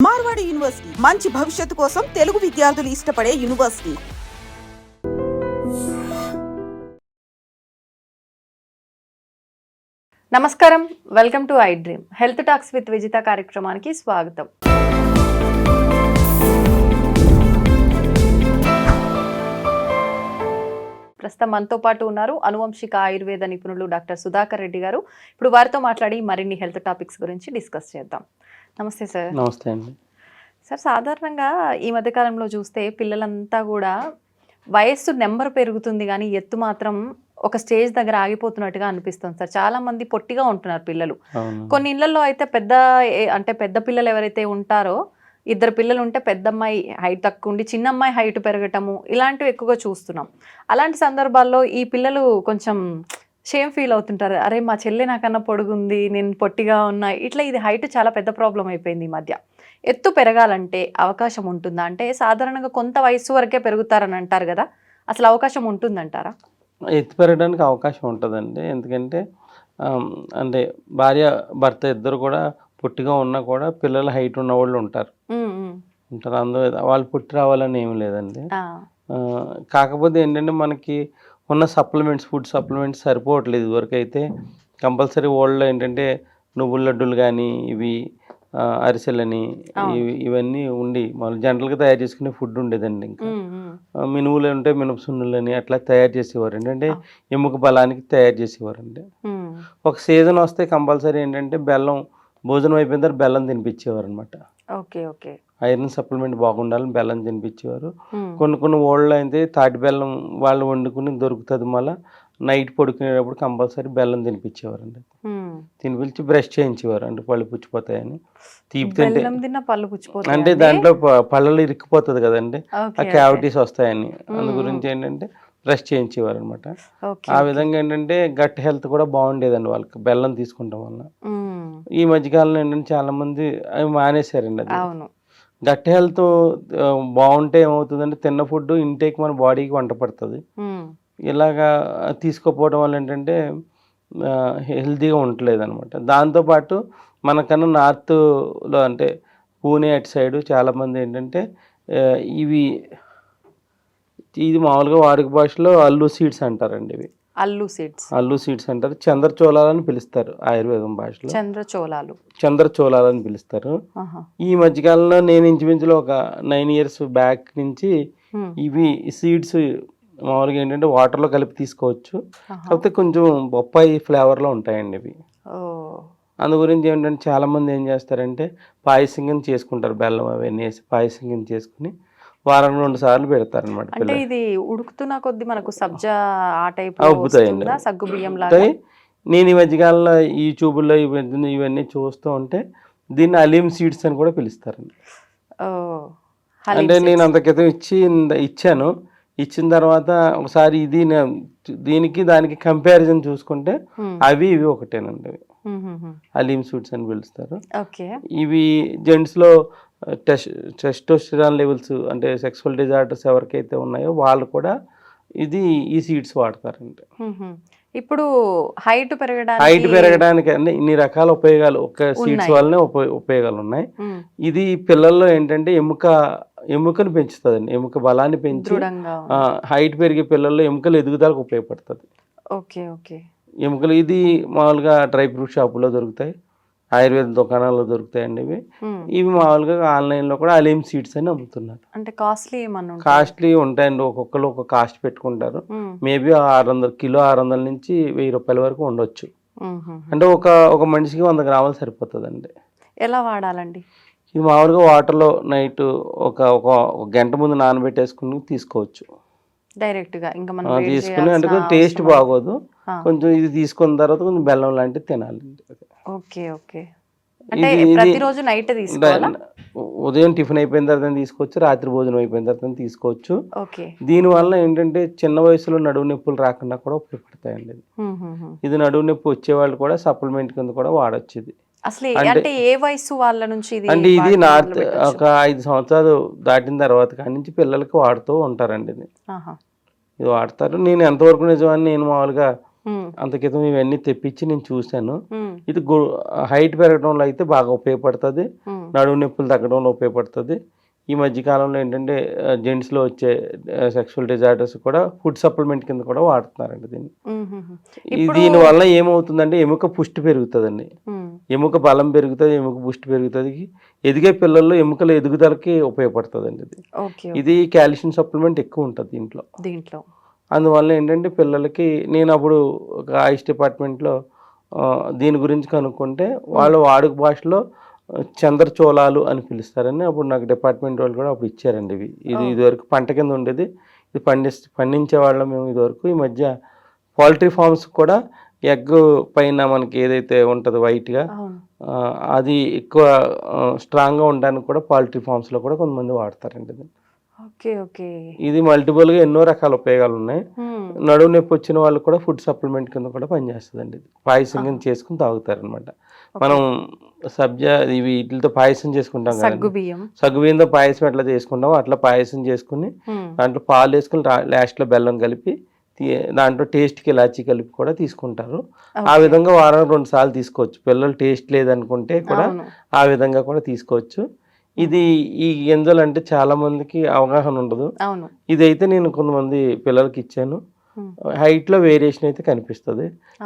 Marwadi university మంచి భవిష్యత్తు కోసం తెలుగు విద్యార్థులు ఇష్టపడే యూనివర్సిటీ. నమస్కారం, welcome to I dream health talks with Vijitha కార్యక్రమానికి స్వాగతం. ప్రస్తుతం మనతో పాటు ఉన్నారు అనువంశిక ఆయుర్వేద నిపుణులు డాక్టర్ సుధాకర్ రెడ్డి గారు. ఇప్పుడు వారితో మాట్లాడి మరిన్ని హెల్త్ టాపిక్స్ గురించి డిస్కస్ చేద్దాం. నమస్తే సార్. నమస్తే అండి. సార్, సాధారణంగా ఈ మధ్యకాలంలో చూస్తే పిల్లలంతా కూడా వయస్సు నెంబర్ పెరుగుతుంది కానీ ఎత్తు మాత్రం ఒక స్టేజ్ దగ్గర ఆగిపోతున్నట్టుగా అనిపిస్తుంది సార్. చాలా మంది పొట్టిగా ఉంటున్నారు పిల్లలు. కొన్ని ఇళ్లలో అయితే పెద్ద పిల్లలు ఎవరైతే ఉంటారో, ఇద్దరు పిల్లలు ఉంటే పెద్ద అమ్మాయి హైట్ తక్కువ ఉండి చిన్న అమ్మాయి హైట్ పెరగటము ఇలాంటివి ఎక్కువగా చూస్తున్నాం. అలాంటి సందర్భాల్లో ఈ పిల్లలు కొంచెం షేమ్ ఫీల్ అవుతుంటారు. అరే, మా చెల్లె నాకన్నా పొడుగుంది, నేను పొట్టిగా ఉన్నా. ఇట్లా ఇది హైట్ చాలా పెద్ద ప్రాబ్లం అయిపోయింది ఈ మధ్య. ఎత్తు పెరగాలంటే అవకాశం ఉంటుందా? అంటే సాధారణంగా కొంత వయసు వరకే పెరుగుతారని అంటారు కదా, అసలు అవకాశం ఉంటుందంటారా? ఎత్తు పెరగడానికి అవకాశం ఉంటుందండి. ఎందుకంటే అంటే భార్య భర్త ఇద్దరు కూడా పొట్టిగా ఉన్నా కూడా పిల్లలు హైట్ ఉన్న వాళ్ళు ఉంటారు. అందులో వాళ్ళు పుట్టి రావాలని ఏమి లేదండి. కాకపోతే ఏంటంటే మనకి ఉన్న ఫుడ్ సప్లిమెంట్స్ సరిపోవట్లేదు. ఇదివరకు అయితే కంపల్సరీ వరల్డ్లో ఏంటంటే నువ్వుల లడ్డూలు కానీ ఇవి అరిసెలని ఇవన్నీ ఉండి మనం జనరల్గా తయారు చేసుకునే ఫుడ్ ఉండేదండి. ఇంకా మినుములు ఉంటే మినప సున్నులని అట్లా తయారు చేసేవారు. ఏంటంటే ఎముక బలానికి తయారు చేసేవారండి. ఒక సీజన్ వస్తే కంపల్సరీ ఏంటంటే భోజనం అయిపోయిన తర్వాత బెల్లం తినిపించేవారు అనమాట. ఐరన్ సప్లిమెంట్ బాగుండాలని బెల్లం తినిపించేవారు. కొన్ని ఓళ్ళలో అయితే తాటి బెల్లం వాళ్ళు వండుకుని దొరుకుతుంది. మళ్ళీ నైట్ పడుకునేటప్పుడు కంపల్సరీ బెల్లం తినిపించేవారండి. తినిపించి బ్రష్ చేయించేవారు. అంటే పళ్ళు పుచ్చిపోతాయని. తీపి తింటే అంటే దాంట్లో పళ్ళలో ఇరుక్కుపోతుంది కదండి, ఆ క్యావిటీస్ వస్తాయని. అందు గురించి ఏంటంటే బ్రష్ చేయించేవారు అనమాట. ఆ విధంగా ఏంటంటే గట్ హెల్త్ కూడా బాగుండేదండి వాళ్ళకి బెల్లం తీసుకుంటాం వల్ల. ఈ మధ్యకాలంలో ఏంటంటే చాలా మంది అవి మానేశారండి. అది గట్ హెల్త్ బాగుంటే ఏమవుతుందంటే తిన్న ఫుడ్ ఇంటేక్ మన బాడీకి వంట పడుతుంది. ఇలాగా తీసుకోపోవడం వల్ల ఏంటంటే హెల్తీగా ఉండట్లేదు అనమాట. దాంతోపాటు మనకన్నా నార్త్లో అంటే పూణే అటు సైడు చాలామంది ఏంటంటే ఇది మామూలుగా వాడుక భాషలో అల్లు సీడ్స్ అంటారండి. ఇవి అల్లు సీడ్స్ అంటారు. చంద్రచోళాలని పిలుస్తారు ఆయుర్వేదం భాషలో. చంద్రచోళాలని పిలుస్తారు. ఈ మధ్యకాలంలో నేను ఇంచుమించులో ఒక 9 years బ్యాక్ నుంచి ఇవి సీడ్స్ మామూలుగా ఏంటంటే వాటర్లో కలిపి తీసుకోవచ్చు. కాకపోతే కొంచెం బొప్పాయి ఫ్లేవర్లో ఉంటాయండి ఇవి. అందు గురించి ఏంటంటే చాలామంది ఏం చేస్తారంటే పాయసం కింద చేసుకుంటారు. బెల్లం అవన్నీ వేసి పాయసం కింద చేసుకుని వారం 2 సార్లు పెడతారు అనమాట. అంటే ఇది ఉడుకుతున్న కొద్ది మనకు సబ్జా ఆ టైప్ అవుతాయండి. నేను ఈ మధ్యకాలంలో యూట్యూబ్లో ఇవన్నీ చూస్తూ ఉంటే దీన్ని అలీమ్ సీడ్స్ అని కూడా పిలుస్తారండి. అంటే నేను అంత క్రితం ఇచ్చాను. ఇచ్చిన తర్వాత ఒకసారి దీనికి దానికి కంపారిజన్ చూసుకుంటే ఇవి ఒకటేనండి. అలీమ్ సీడ్స్ అని పిలుస్తారు. ఇవి జెంట్స్లో టెస్టోస్టెరాన్ లెవెల్స్ అంటే సెక్సువల్ డిజార్డర్స్ ఎవరికైతే ఉన్నాయో వాళ్ళు కూడా ఈ సీడ్స్ వాడతారండి. ఇప్పుడు హైట్ పెరగడానికి అంటే ఇన్ని రకాల ఉపయోగాలు ఒక సీడ్స్ వల్లనే ఉపయోగాలు ఉన్నాయి. ఇది పిల్లల్లో ఏంటంటే ఎముకను పెంచుతుందండి. ఎముక బలాన్ని పెంచి హైట్ పెరిగే పిల్లల్లో ఎముకలు ఎదుగుదలకు ఉపయోగపడుతుంది. ఎముకలు ఇది మామూలుగా డ్రై ఫ్రూట్ షాపులో దొరుకుతాయి, ఆయుర్వేద దుకాణాల్లో దొరుకుతాయండి. ఇవి మామూలుగా ఆన్లైన్లో కూడా అలీమ్ సీడ్స్ అని అమ్ముతున్నారు. అంటే కాస్ట్లీ ఉంటాయండి. ఒక్కొక్కరు ఒక కాస్ట్ పెట్టుకుంటారు. మేబీ 600 కిలో 600 నుంచి 1000 రూపాయల వరకు ఉండొచ్చు. అంటే ఒక మనిషికి 100 గ్రాములు సరిపోతుందండి. ఎలా వాడాలండి? ఇది మామూలుగా వాటర్లో నైట్ ఒక గంట ముందు నానబెట్టేసుకుని తీసుకోవచ్చు డైరెక్ట్గా. ఇంకా తీసుకుని అంటే కొంచెం టేస్ట్ బాగోదు. కొంచెం ఇది తీసుకున్న తర్వాత కొంచెం బెల్లం లాంటివి తినాలి. ఉదయం టిఫిన్ అయిపోయిన తర్వాత తీసుకోవచ్చు, రాత్రి భోజనం అయిపోయిన తర్వాత తీసుకోవచ్చు. దీనివల్ల ఏంటంటే చిన్న వయసులో నడువు నొప్పులు రాకుండా కూడా ఉపయోగపడతాయండి. ఇది నడువు నొప్పి వచ్చేవాళ్ళు కూడా సప్లిమెంట్ కింద కూడా వాడచ్చు. ఇది అంటే ఏ వయసు వాళ్ళ నుంచి? అంటే ఇది ఒక 5 సంవత్సరాలు దాటిన తర్వాత కాడి నుంచి పిల్లలకి వాడుతూ ఉంటారండి. ఇది వాడతారు. నేను ఎంతవరకు నిజమని నేను మామూలుగా అంత క్రితం ఇవన్నీ తెప్పించి నేను చూశాను. ఇది హైట్ పెరగడంలో అయితే బాగా ఉపయోగపడుతుంది. నడుము నొప్పులు తగ్గడంలో ఉపయోగపడుతుంది. ఈ మధ్య కాలంలో ఏంటంటే జెంట్స్లో వచ్చే సెక్షువల్ డిజార్డర్స్ కూడా ఫుడ్ సప్లిమెంట్ కింద కూడా వాడుతున్నారండి దీన్ని. దీనివల్ల ఏమవుతుందంటే ఎముక పుష్టి పెరుగుతుందండి, ఎముక బలం పెరుగుతుంది, ఎముక పుష్టి పెరుగుతుంది. ఎదిగే పిల్లల్లో ఎముకల ఎదుగుదలకి ఉపయోగపడుతుందండి ఇది. ఇది కాల్షియం సప్లిమెంట్ ఎక్కువ ఉంటుంది దీంట్లో. అందువల్ల ఏంటంటే పిల్లలకి నేను అప్పుడు ఒక ఆయుష్ డిపార్ట్మెంట్లో దీని గురించి కనుక్కుంటే వాళ్ళు వాడుక భాషలో చంద్రచోళాలు అని పిలుస్తారని అప్పుడు నాకు డిపార్ట్మెంట్ వాళ్ళు కూడా అప్పుడు ఇచ్చారండి. ఇదివరకు పంట కింద ఉండేది, ఇది పండించే వాళ్ళం మేము ఇదివరకు. ఈ మధ్య పౌల్ట్రీ ఫార్మ్స్ కూడా ఎగ్ పైన మనకి ఏదైతే ఉంటుందో వైట్గా అది ఎక్కువ స్ట్రాంగ్గా ఉండడానికి కూడా పౌల్ట్రీ ఫార్మ్స్లో కూడా కొంతమంది వాడతారండి ఇది. ఇది మల్టిపుల్గా ఎన్నో రకాల ఉపయోగాలు ఉన్నాయి. నడువు నొప్పి వచ్చిన వాళ్ళు కూడా ఫుడ్ సప్లిమెంట్ కింద కూడా పనిచేస్తుందండి. ఇది పాయసం కింద చేసుకుని తాగుతారు అనమాట. మనం సబ్జా వీటితో పాయసం చేసుకుంటాం కదా, సగ్గుబియ్యంతో పాయసం ఎట్లా చేసుకుంటామో అట్లా పాయసం చేసుకుని దాంట్లో పాలు వేసుకుని లాస్ట్లో బెల్లం కలిపి దాంట్లో టేస్ట్కి ఇలాచీ కలిపి కూడా తీసుకుంటారు. ఆ విధంగా వారానికి 2 సార్లు తీసుకోవచ్చు. పిల్లలు టేస్ట్ లేదనుకుంటే కూడా ఆ విధంగా కూడా తీసుకోవచ్చు. ఇది ఈ గింజలు అంటే చాలా మందికి అవగాహన ఉండదు. ఇదైతే నేను కొంతమంది పిల్లలకి ఇచ్చాను. హైట్ లో వేరియేషన్ అయితే కనిపిస్తుంది.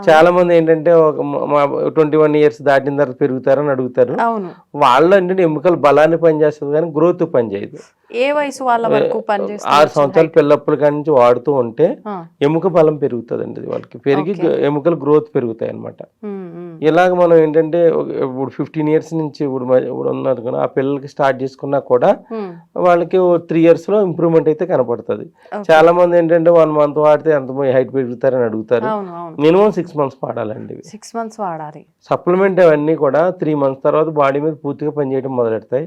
చాలా మంది ఏంటంటే 21 years దాటిన తర్వాత పెరుగుతారని అడుగుతారు. వాళ్ళు అంటే ఎముకల బలాన్ని పనిచేస్తుంది కానీ గ్రోత్ పనిచేయదు. ఏ వయసు వాళ్ళ వరకు 6 సంవత్సరాల పిల్లప్పటి కాడి నుంచి వాడుతూ ఉంటే ఎముక బలం పెరుగుతుంది అండి. వాళ్ళకి పెరిగి ఎముకలు గ్రోత్ పెరుగుతాయి అన్నమాట. ఇలాగ మనం ఏంటంటే ఇప్పుడు 15 years నుంచి ఇప్పుడు ఉన్నారు కదా, ఆ పిల్లలకి స్టార్ట్ చేసుకున్నా కూడా వాళ్ళకి 3 years లో ఇంప్రూవ్మెంట్ అయితే కనపడుతుంది. చాలా మంది ఏంటంటే 1 month వాడితే ఎంత హైట్ పెరుగుతారని అడుగుతారు. Minimum 6 months వాడాలండి. 6 months వాడాలి. సప్లిమెంట్ అవన్నీ కూడా 3 months తర్వాత బాడీ మీద పూర్తిగా పనిచేయడం మొదలెడతాయి.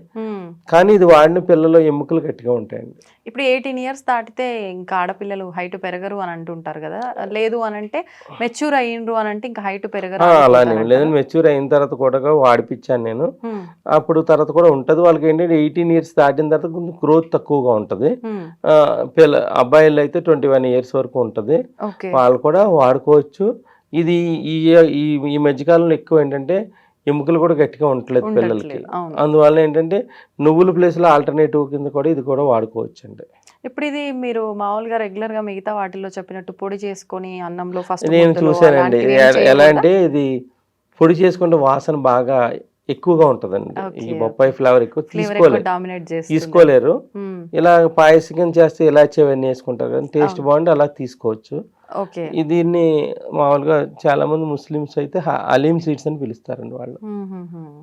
కానీ ఇది వాడిన పిల్లలు ఎముకలు గట్టిగా ఉంటాయండి. ఇప్పుడు 18 years దాటితే ఇంకా ఆడపిల్లలు హైట్ పెరగరు అని అంటుంటారు కదా, లేదు అని అంటే మెచ్యూర్ అయ్యిండ్రు అని అంటే ఇంకా హైట్ పెరగరు. అలానే లేదని మెచ్యూర్ అయిన తర్వాత కూడా వాడిపించాను నేను. అప్పుడు తర్వాత కూడా ఉంటది. వాళ్ళకి ఏంటంటే 18 years దాటిన తర్వాత కొంచెం గ్రోత్ తక్కువగా ఉంటది. అబ్బాయిలు అయితే 21 years వరకు ఉంటది. వాళ్ళు కూడా వాడుకోవచ్చు. ఇది ఈ మధ్యకాలంలో ఎక్కువ ఏంటంటే ఎముకలు కూడా గట్టిగా ఉండట్లేదు పిల్లలకి. అందువల్ల ఏంటంటే నువ్వుల ప్లేస్ లో ఆల్టర్నేటివ్ కింద కూడా ఇది కూడా వాడుకోవచ్చు అండి. ఇప్పుడు ఇది మీరు మామూలుగా రెగ్యులర్ గా మిగతా వాటిల్లో చెప్పినట్టు పొడి చేసుకొని అన్నంలో ఫస్ట్ నేను చూసానండి. ఎలా అంటే ఇది పొడి చేసుకుంటే వాసన బాగా ఎక్కువగా ఉంటదండి. ఈ బొప్పాయి ఫ్లేవర్ ఎక్కువ తీసుకోలేరు. ఇలా పాయసం చేస్తే ఇలాచి అవన్నీ వేసుకుంటారు కానీ టేస్ట్ బాగుంటే అలా తీసుకోవచ్చు. దీన్ని మామూలుగా చాలా మంది ముస్లిమ్స్ అయితే అలీం సీడ్స్ అని పిలుస్తారండి వాళ్ళు.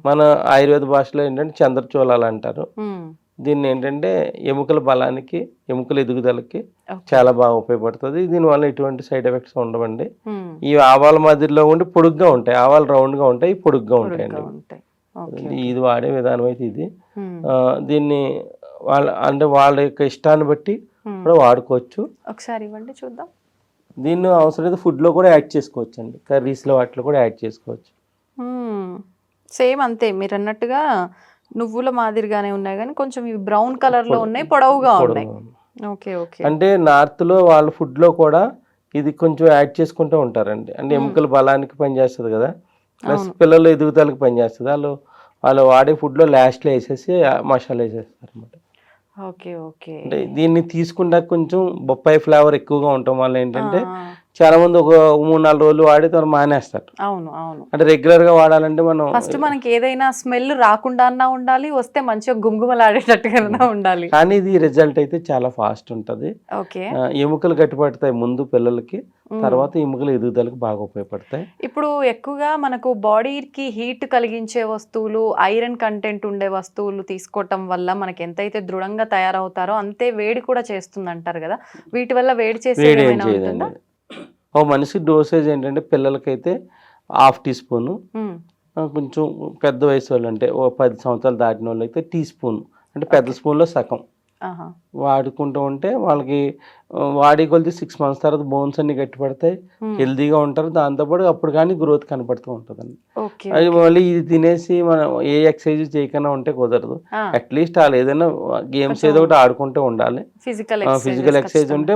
మన ఆయుర్వేద భాషలో ఏంటంటే చంద్రచోళాలు అంటారు. దీన్ని ఏంటంటే ఎముకల బలానికి, ఎముకల ఎదుగుదలకి చాలా బాగా ఉపయోగపడుతుంది. దీనివల్ల ఎటువంటి సైడ్ ఎఫెక్ట్స్ ఉండవండి. ఈ ఆవాల మాదిరిలో ఉండి పొడుగ్గా ఉంటాయి, ఆవాలు రౌండ్ గా ఉంటాయి, పొడుగ్గా ఉంటాయండి. ఇది వాడే విధానం అయితే ఇది. దీన్ని వాళ్ళ యొక్క ఇష్టాన్ని బట్టి కూడా వాడుకోవచ్చు. ఒకసారి ఇవ్వండి చూద్దాం. దీన్ని అవసరమైతే ఫుడ్ లో కూడా యాడ్ చేసుకోవచ్చు అండి, కర్రీస్ లో వాటిలో కూడా యాడ్ చేసుకోవచ్చు. సేమ్ అంతే మీరు అన్నట్టుగా నువ్వుల మాదిరిగానే ఉన్నాయి కానీ కొంచెం ఇవి బ్రౌన్ కలర్ లో ఉన్నాయి, పొడవుగా ఉన్నాయి. అంటే నార్త్ లో వాళ్ళ ఫుడ్ లో కూడా ఇది కొంచెం యాడ్ చేసుకుంటూ ఉంటారండి. అంటే ఎముకల బలానికి పనిచేస్తుంది కదా, ప్లస్ పిల్లలు ఎదుగుదలకు పనిచేస్తుంది. వాళ్ళు వాడే ఫుడ్ లో లాస్ట్ లో వేసేసి మసాలా వేసేస్తారు అనమాట. అంటే దీన్ని తీసుకుంటా కొంచెం బొప్పాయి ఫ్లేవర్ ఎక్కువగా ఉండటం వల్ల ఏంటంటే చాలా మంది ఒక 3-4 రోజులు వాడి తర్వాత మానేస్తారు. అంటే రెగ్యులర్ గా వాడాలంటే మనం ఫస్ట్ మనకి ఏదైనా స్మెల్ రాకుండా ఉండాలి, వస్తే మంచిగా గుమగుమలాడేటట్టుగా ఉండాలి. కానీ ఇది రిజల్ట్ అయితే చాలా ఫాస్ట్ ఉంటది. ఎముకలు గట్టిపడతాయి ముందు పిల్లలకి, తర్వాత ఎముకల ఎదుగుదలకు బాగా ఉపయోగపడతాయి. ఇప్పుడు ఎక్కువగా మనకు బాడీకి హీట్ కలిగించే వస్తువులు, ఐరన్ కంటెంట్ ఉండే వస్తువులు తీసుకోవటం వల్ల మనకి ఎంతైతే దృఢంగా తయారవుతారో అంతే వేడి కూడా చేస్తుంది అంటారు కదా, వీటి వల్ల వేడి చేసేది ఏమైనా ఉంటుందా? ఓ మనిషి డోసేజ్ ఏంటంటే పిల్లలకైతే 1/2 teaspoon, కొంచెం పెద్ద వయసు వాళ్ళు అంటే ఓ 10 సంవత్సరాలు దాటిన వాళ్ళు అయితే టీ స్పూన్, అంటే పెద్ద స్పూన్లో సగం ఆహా. వాడుకుంటూ ఉంటే వాళ్ళకి వాడే కొలిది 6 months తర్వాత బోన్స్ అన్ని గట్టి పడతాయి, హెల్తీగా ఉంటారు. దాంతోపాటు అప్పుడు కానీ గ్రోత్ కనపడుతూ ఉంటుందండి. ఓకే. అది మళ్ళీ ఇది తినేసి మనం ఏ ఎక్సర్సైజ్ చేయకుండా ఉంటే కుదరదు. అట్లీస్ట్ వాళ్ళు ఏదైనా గేమ్స్ ఏదో ఒకటి ఆడుకుంటూ ఉండాలి. ఫిజికల్ ఎక్సర్సైజ్ ఉంటే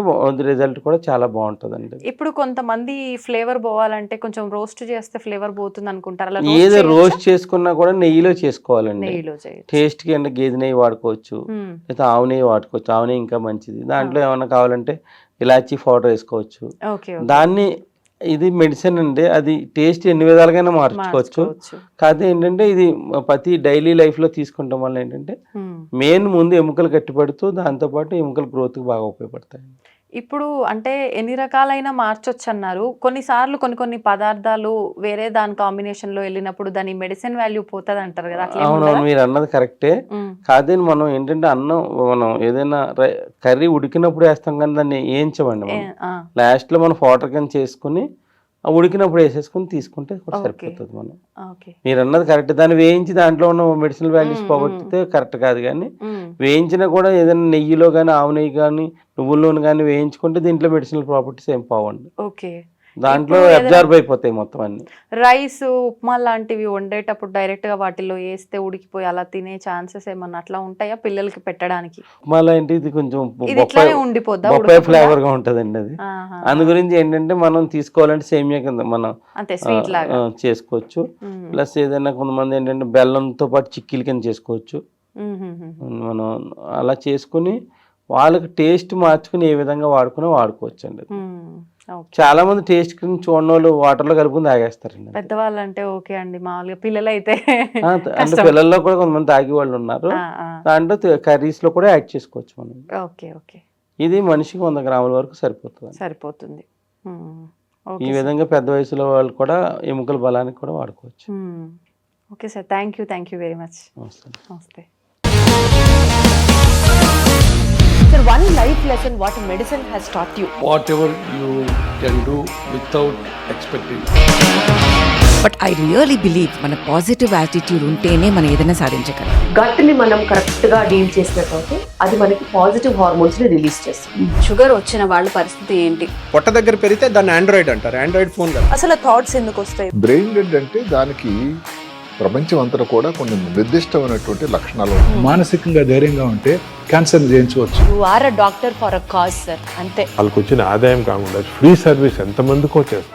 రిజల్ట్ కూడా చాలా బాగుంటుందండి. ఇప్పుడు కొంతమంది ఫ్లేవర్ పోవాలంటే కొంచెం రోస్ట్ చేస్తే ఫ్లేవర్ పోతుంది అనుకుంటారు. అలా ఏదో రోస్ట్ చేసుకున్నా కూడా నెయ్యిలో చేసుకోవాలండి. నెయ్యిలో చేయొచ్చు. టేస్ట్ కి అంటే గేదె నెయ్యి వాడుకోవచ్చు, లేదా ఆవు నెయ్యి వాడుకోవచ్చు. ఆవు నెయ్యి ఇంకా మంచిది. దాంట్లో ఏమైనా కావాలంటే ఇలాచీ పౌడర్ వేసుకోవచ్చు. ఓకే. దాన్ని ఇది మెడిసిన్ అండి. అది టేస్ట్ ఎన్ని విధాలుగానే మార్చుకోవచ్చు. కాకపోతే ఏంటంటే ఇది ప్రతి డైలీ లైఫ్ లో తీసుకుంటాం వల్ల ఏంటంటే మెయిన్ ముందు ఎముకలు గట్టిపడుతూ దాంతోపాటు ఎముకల గ్రోత్ కి బాగా ఉపయోగపడతాయి. ఇప్పుడు అంటే ఎన్ని రకాలైన మార్చొచ్చు అన్నారు. కొన్నిసార్లు కొన్ని పదార్థాలు వేరే దాని కాంబినేషన్ లో వెళ్ళినప్పుడు దాని మెడిసిన్ వాల్యూ పోతుంది అంటారు కదా. అవునవును, మీరు అన్నది కరెక్టే. కాదే మనం ఏంటంటే అన్నం మనం ఏదైనా కర్రీ ఉడికినప్పుడు వేస్తాం కానీ దాన్ని వేయించమండి. మనం లాస్ట్ లో మనం వాటర్ కింద చేసుకుని ఉడికినప్పుడు వేసేసుకుని తీసుకుంటే కూడా సరిపోతుంది. మనం మీరు అన్నది కరెక్ట్. దాన్ని వేయించి దాంట్లో ఉన్న మెడిసినల్ వాల్యూస్ పోగొట్టితే కరెక్ట్ కాదు. కానీ వేయించినా కూడా ఏదైనా నెయ్యిలో కానీ ఆవు నెయ్యి కానీ నువ్వుల నూనె కానీ వేయించుకుంటే దీంట్లో మెడిసినల్ ప్రాపర్టీస్ ఏం పోవండి. ఓకే. దాంట్లో అబ్జర్వ్ అయిపోతాయి మొత్తం అన్ని. రైస్ ఉప్మా లాంటివి వండేటప్పుడు డైరెక్ట్ గా వాటిలో వేస్తే ఉడికిపోయి అలా తినే ఛాన్సెస్ ఏమన్నా అట్లా ఉంటాయా పిల్లలకి పెట్టడానికి? ఉప్మా లాంటి ఇది కొంచెం ఉండిపోద్దా ఫ్లేవర్ గా ఉంటదండి అది. అందు గురించి ఏంటంటే మనం తీసుకోవాలంటే సేమియా కింద మనం చేసుకోవచ్చు. ప్లస్ ఏదైనా కొంతమంది ఏంటంటే బెల్లంతో పాటు చిక్కీల కింద చేసుకోవచ్చు. మనం అలా చేసుకుని వాళ్ళకి టేస్ట్ మార్చుకుని ఏ విధంగా వాడుకోవచ్చు అండి. చాలా మంది టేస్ట్ చూడని వాళ్ళు వాటర్ లో కలుపుకుని తాగేస్తారండి. పెద్దవాళ్ళు అంటే ఓకే అండి, మామూలుగా పిల్లలు అయితే అంటే పిల్లల్లో కూడా కొంతమంది తాగే వాళ్ళు ఉన్నారు. దాంట్లో కర్రీస్ లో కూడా యాడ్ చేసుకోవచ్చు మనం. ఓకే. ఓకే. ఇది మనిషికి 100 grams వరకు సరిపోతుంది. ఈ విధంగా పెద్ద వయసులో వాళ్ళు కూడా ఎముకల బలానికి కూడా వాడుకోవచ్చు. Okay sir, thank you very much. నమస్తే. Sir, one life lesson what medicine has taught you. Whatever you can do without expecting. But I really believe మన పాజిటివ్ యాటిట్యూడ్ ఉంటేనే మనం ఏదైనా సాధించగలం. గట్ ని మనం కరెక్ట్ గా డీల్ చేసినట్లయితే అది మనకి పాజిటివ్ హార్మోన్స్ ని రిలీజ్ చేస్తుంది. షుగర్ వచ్చిన వాళ్ళ పరిస్థితి ఏంటి? పొట్ట దగ్గర పెరిగితే దాన్ని ఆండ్రాయిడ్ అంటారు. ఆండ్రాయిడ్ ఫోన్ కదా. అసలు థాట్స్ ఎందుకు వస్తాయి? బ్రెయిన్ డెడ్ అంటే దానికి ప్రపంచం అంతా కూడా కొన్ని నిర్దిష్టమైనటువంటి లక్షణాలు. మానసికంగా ధైర్యంగా ఉంటే క్యాన్సర్ జయించవచ్చు. You are a doctor for a cause sir, అంతే. వాళ్ళకి వచ్చిన ఆదాయం కాకుండా ఫ్రీ సర్వీస్ ఎంతమందికో చేస్తుంది.